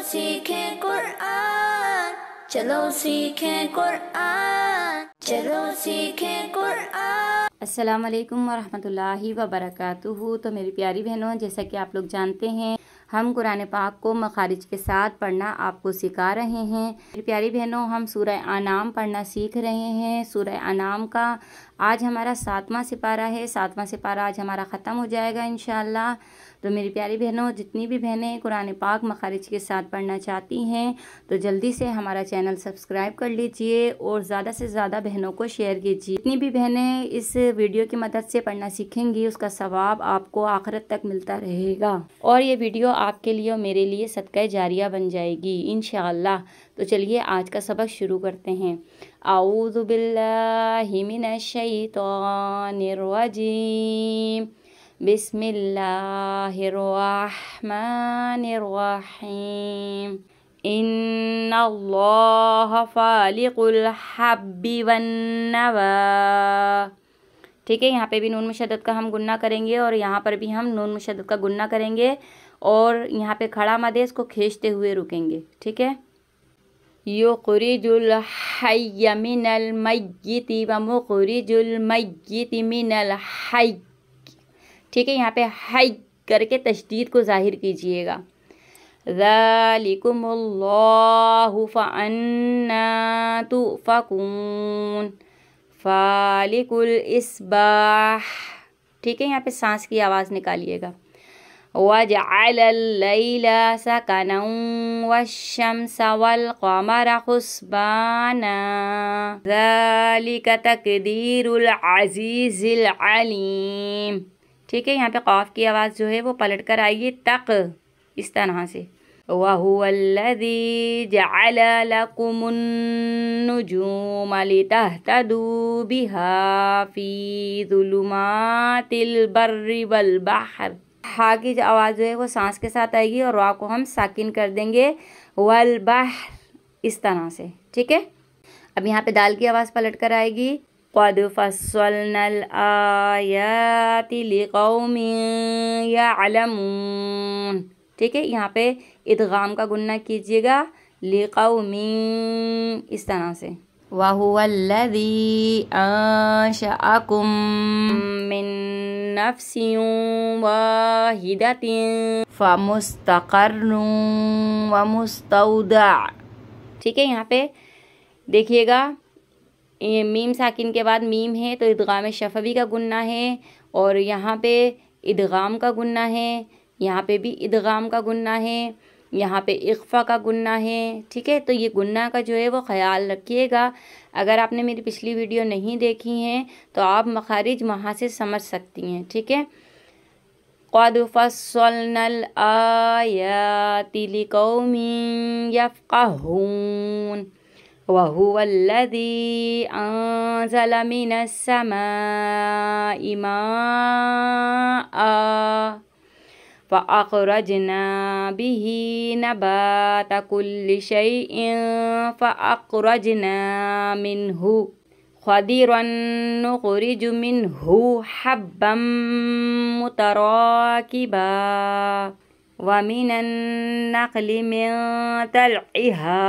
सीखें कुरान, चलो सीखें कुरान, चलो सीखें कुरान। अस्सलाम वालेकुम वरहमतुल्लाहि वबरकातुहू। तो मेरी प्यारी बहनों, जैसा कि आप लोग जानते हैं, हम कुरान पाक को मखारिज के साथ पढ़ना आपको सिखा रहे हैं। मेरी प्यारी बहनों, हम सूरह अनाम पढ़ना सीख रहे हैं। सूरह अनाम का आज हमारा 7वां सिपारा है। 7वां सिपारा आज हमारा ख़त्म हो जाएगा इंशाअल्लाह। तो मेरी प्यारी बहनों, जितनी भी बहनें कुरान पाक मखारिज के साथ पढ़ना चाहती हैं तो जल्दी से हमारा चैनल सब्सक्राइब कर लीजिए और ज़्यादा से ज़्यादा बहनों को शेयर कीजिए। जितनी भी बहनें इस वीडियो की मदद से पढ़ना सीखेंगी उसका सवाब आपको आखिरत तक मिलता रहेगा और ये वीडियो आपके लिए और मेरे लिए सदका जारिया बन जाएगी इंशाअल्लाह। तो चलिए आज का सबक शुरू करते हैं। आऊज़ु बिल्लाहि मिनश शैतानिर रजीम, बिस्मिल्लाहिर्रहमानिर्रहीम। इन्नल्लाह फालिकुल हब्बि वन्नवा। ठीक है, यहाँ पे भी नून मुशद्दद का हम गुन्ना करेंगे और यहाँ पर भी हम नून मुशद्दद का गुन्ना करेंगे और यहाँ पे खड़ा मद है, इसको खींचते हुए रुकेंगे। ठीक है। युखरिजुल हय्य मिनल मय्यिति व मुखरिजुल मय्यिति मिनल हय्य। ठीक है, यहाँ पे हय करके तशदीद को ज़ाहिर कीजिएगा। ज़ालिकुमुल्लाहु फ़अन्ना तुफ़कून, फ़ालिकुल इस्बाह। ठीक है, यहाँ पे सांस की आवाज़ निकालिएगा। वजअलल लैला सकनन वश्शम्स वल क़मर हुस्बाना, ज़ालिका तक़दीरुल अज़ीज़िल अलीम। ठीक है, यहाँ पे क़ाफ की आवाज़ जो है वो पलट कर आएगी तक, इस तरह से। वहुवल्लज़ी जअल लकुमुन नुजूम लितहतदू बिहा फ़ी ज़ुलुमातिल बर्रि वल बहर। हा की जो आवाज़ जो है वो सांस के साथ आएगी और रा को हम साकिन कर देंगे, वल बहर, इस तरह से। ठीक है, अब यहाँ पे दाल की आवाज़ पलट कर आएगी। क़द फ़स्सलनल आयाति लिक़ौमिन यअलमून। ठीक है, यहाँ पे इदगाम का गुन्ना कीजिएगा, लिक़ौमिन, इस तरह से। वहुवल्लज़ी अंशअकुम मिन नफ्सिन वाहिदतिन फ़मुस्तक़र्रुन व मुस्तौदा। ठीक है, यहाँ पे देखिएगा, ये मीम साकिन के बाद मीम है तो इदगाम शफवी का गुन्ना है और यहाँ पे इदगाम का गुन्ना है, यहाँ पे भी इदगाम का गुन्ना है, यहाँ पे इख्फा का गुन्ना है। ठीक है, तो ये गुन्ना का जो है वो ख्याल रखिएगा। अगर आपने मेरी पिछली वीडियो नहीं देखी हैं तो आप मखारिज वहाँ से समझ सकती हैं। ठीक है। क़द फ़स्सलनल आयाति लिक़ौमिन यफ़क़हून वहुवल्लज़ी अंज़ल मिनस समाइ माअ फ़अख़रजना बिही नबाता कुल्लि शैइन फ़अख़रजना मिन्हु ख़दिरन नुख़रिजु मिन्हु हब्बन मुतराकिबा वमिनन नख़लि मिन तलइहा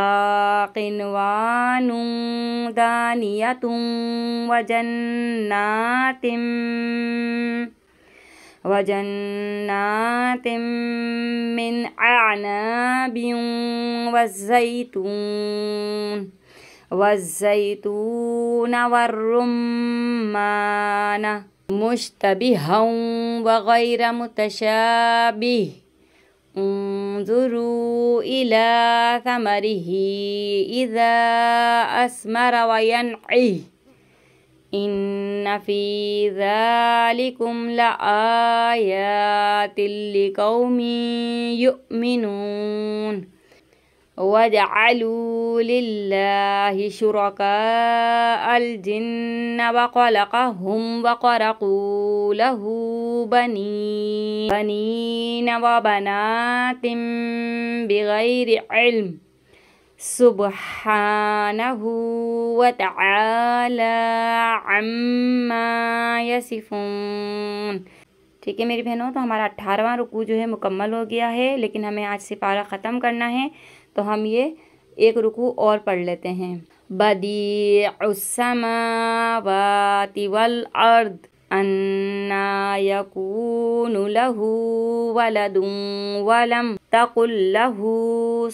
क़िनवानुन दानियतुन वजन्नातिन मिन अअनाबिन वज़्ज़ैतून वर्रुम्मान मुश्तबिहन व गैर मुतशाबिह उन्ज़ुरू इला समरिही इज़ा अस्मर व यनइह इन्न फ़ी ज़ालिकुम लआयातिल लिक़ौमिन युमिनून। वजअलू लिल्लाहि शुरकाअल जिन्न व ख़लक़हुम व ख़रक़ू लहू बनीन व बनातिन बिग़ैरि इल्म सुब्हानहू व तआला अम्मा यसिफून। ٹھیک ہے میری بہنوں، تو ہمارا 18واں رکوع جو ہے مکمل ہو گیا ہے، لیکن ہمیں آج سپارہ ختم کرنا ہے، تو ہم یہ ایک رکوع اور پڑھ لیتے ہیں۔ بدیع السماوات والارض انا یکون لہ ولد ولم تکن لہ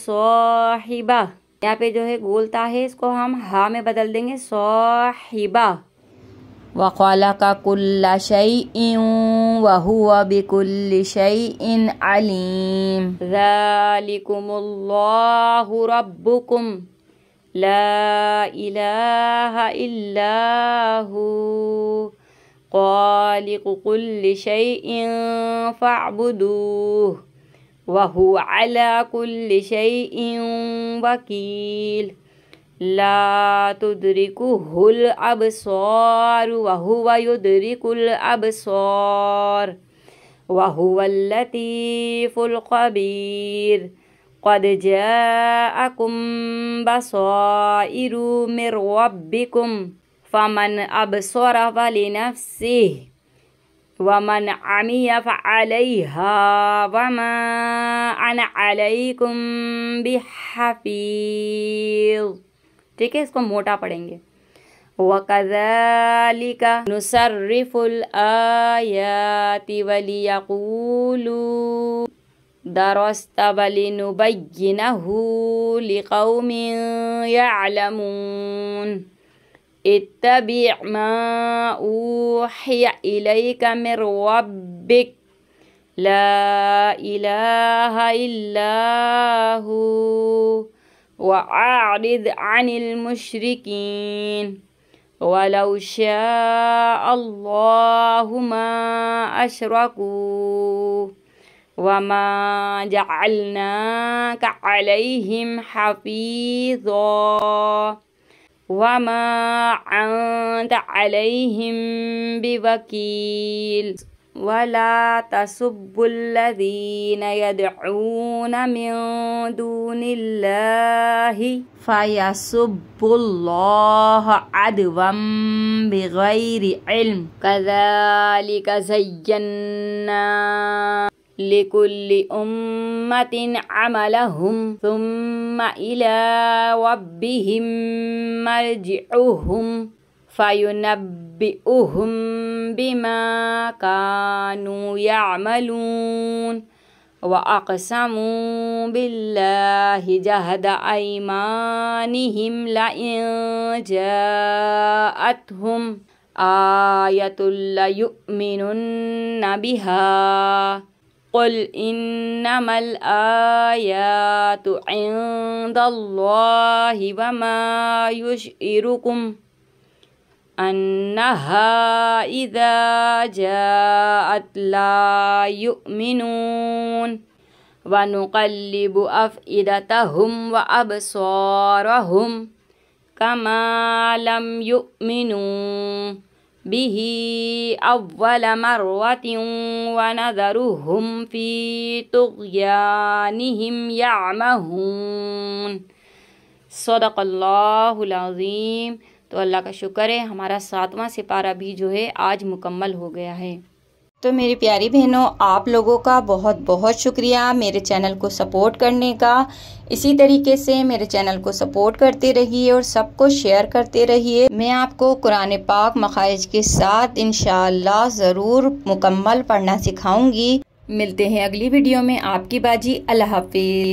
صاحبہ، یہاں پہ جو ہے گولتا ہے، اس کو ہم ہا میں بدل دیں گے صاحبہ۔ وَخَلَقَ كُلَّ شَيْءٍ وَهُوَ بِكُلِّ شَيْءٍ عَلِيمٌ ذَلِكُمُ اللَّهُ رَبُّكُمْ لَا إِلَهَ إِلَّا هُوَ خَالِقُ كُلِّ شَيْءٍ فَاعْبُدُوهُ وَهُوَ عَلَى كُلِّ شَيْءٍ وَكِيلٌ لا تدركه الأبصار وهو يدرك الأبصار وهو اللطيف الخبير قد جاءكم بصائر من ربكم فمن أبصر فلنفسه ومن عمي فعليها وما أنا عليكم بحفيظ۔ ٹھیک ہے، اس کو موٹا پڑھیں گے۔ وَكَذَلِكَ نُصَرِّفُ الْآيَاتِ وَلِيَقُولُوا دَرَسْتَ وَلِنُبَيِّنَهُ لِقَوْمٍ يَعْلَمُونَ اتَّبِعْ مَا أُوحِيَ إِلَيْكَ مِنْ رَبِّكَ لَا إِلَهَ إِلَّا هُوَ وَأَعْرِضْ عَنِ الْمُشْرِكِينَ وَلَوْ شَاءَ اللَّهُ مَا أَشْرَكُوا وَمَا جَعَلْنَاكَ عَلَيْهِمْ حَفِيظًا وَمَا أَنْتَ عَلَيْهِمْ بِوَكِيلٍ وَلَا تَسُبُّوا الَّذِينَ يَدْعُونَ مِن دُونِ اللَّهِ فَيَسُبُّوا اللَّهَ عَدْوًا بِغَيْرِ عِلْمٍ كَذَلِكَ زَيَّنَّا لِكُلِّ أُمَّةٍ عَمَلَهُمْ ثُمَّ إِلَى رَبِّهِمْ مَرْجِعُهُمْ فَيُنَبِّئُهُم بِمَا كَانُوا يَعْمَلُونَ وَأَقْسَمُوا بِاللَّهِ جَهْدَ أَيْمَانِهِمْ لَئِن جَاءَتْهُمْ آيَةٌ لَيُؤْمِنُنَّ بِهَا قُلْ إِنَّمَا الْآيَاتُ عِندَ اللَّهِ وَمَا يُشْعِرُكُمْ أَنَّهَا إِذَا جَاءَتْ لَا يُؤْمِنُونَ وَنُقَلِّبُ أَفْئِدَتَهُمْ وَأَبْصَارَهُمْ كَمَا لَمْ يُؤْمِنُوا بِهِ أَوَّلَ مَرَّةٍ وَنَذَرُهُمْ فِي طُغْيَانِهِمْ يَعْمَهُونَ۔ صدق اللہ العظیم۔ تو اللہ کا شکر ہے، ہمارا 7واں سپارہ بھی جو ہے آج مکمل ہو گیا ہے۔ تو میری پیاری بہنوں، آپ لوگوں کا بہت بہت شکریہ میرے چینل کو سپورٹ کرنے کا۔ اسی طریقے سے میرے چینل کو سپورٹ کرتے رہیے اور سب کو شیئر کرتے رہیے۔ میں آپ کو قرآن پاک مخارج کے ساتھ انشاءاللہ ضرور مکمل پڑھنا سکھاؤں گی۔ ملتے ہیں اگلی ویڈیو میں، آپ کی باجی۔ اللہ حافظ۔